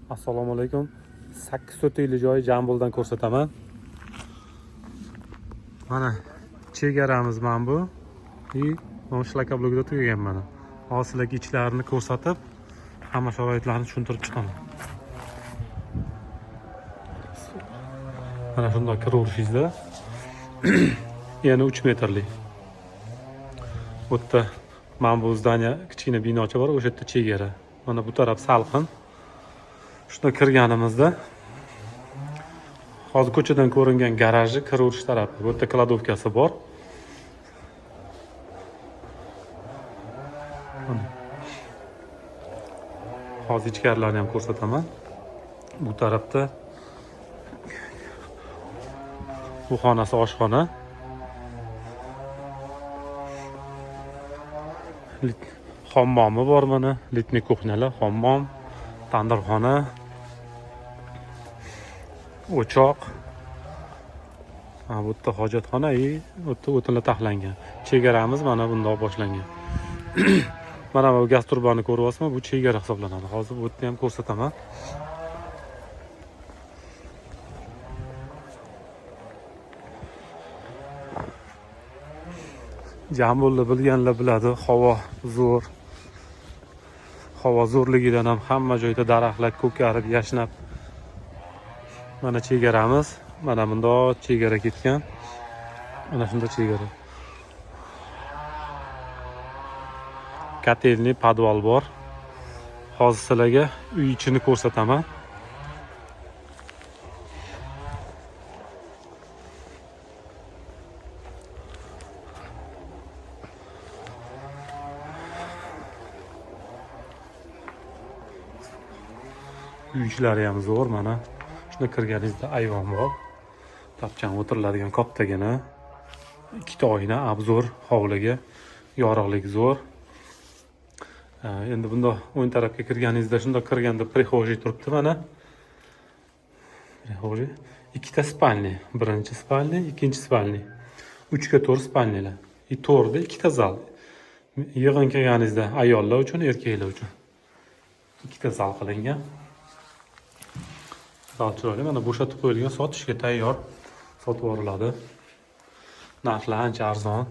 Assalomu alaykum. 8 sotikli joyi Jamboldan ko'rsataman. Mana chegaramiz mana bu. Mana shlaka blokda tugagan mana. Hozir sizlarga ichlarini ko'rsatib, hamma sharoitlarni tushuntirib chiqaman. Mana shunday kiraverishingizda yana 3 metrlik. Bu yerda mana bu zdaniya kichkina binocha bor, o'sha yerda chegara. Mana bu taraf salqin. Shunda kirganimizda hozir ko'chadan ko'ringan garaji kiraverish tarafi. Bu yerda kladovkasi bor. Hozir ichkarilarni ham ko'rsataman. Bu tarafda bu xonasi oshxona. Hammomi bor mana, litni kuxnalar, hammom, tandirxona, o'choq. Bu yerda hojatxona, bu yerda o'tinlar taxlangan. Chegaramiz mana bundoq boshlangan. Mana bu gaz turbani ko'ryapsizmi? Bu chegara hisoblanadi. Hozir bu yerda ham ko'rsataman. Jambolni bilganlar biladi, havo zo'r. Havo zo'rligidan ham hamma joyda daraxtlar ko'karib, yashnab. Mana chegaramiz, mana bundoq chegara ketgan. Mana shunda chegara. Kotelni, podval bor. Hozir sizlarga uy ichini ko'rsataman. Uy ichlari ham zo'r mana. Shunda kirganingizda ayvon bor. Tapchan o'tiriladigan kattagina ikkita oyna, obzor hovliga, yorug'lik zo'r. Endi bunda o'ng tarafga kirganingizda shunda kirganda prixojiy turibdi mana. Prixojiy, ikkita spalni, birinchi spalni, ikkinchi spalni. 3 ga 4 spalnilar. To'rda ikkita zal. Yig'in kelganingizda ayollar uchun, erkaklar uchun ikkita zal qilingan. Chiroyli, mana bo'shatib qo'yilgan, sotishga tayyor sotib yuboriladi. Narxlar ancha arzon.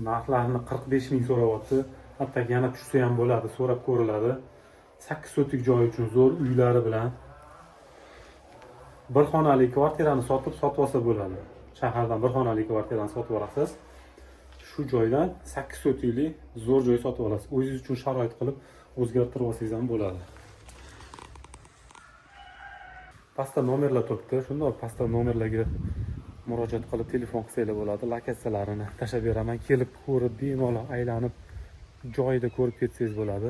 Narxlarni 45 ming so'rayapti. Hatto yana tushsa ham bo'ladi, so'rab ko'riladi. 8 sotik joy uchun zo'r uylari bilan bir xonali kvartirani sotib olsa bo'ladi. Shahardan bir xonali kvartirani sotib olasiz. Shu joydan 8 sotikli zo'r joy sotib olasiz. O'zingiz uchun sharoit qilib o'zgartirib olsangiz ham bo'ladi. Pastda nomerlar turibdi. Shunda pastda nomerlarga murojaat qilib telefon qilsanglar bo'ladi. Lokatsiyalarini tashlab beraman. Kelib ko'rib, bemalol aylanib joyida ko'rib ketsangiz bo'ladi.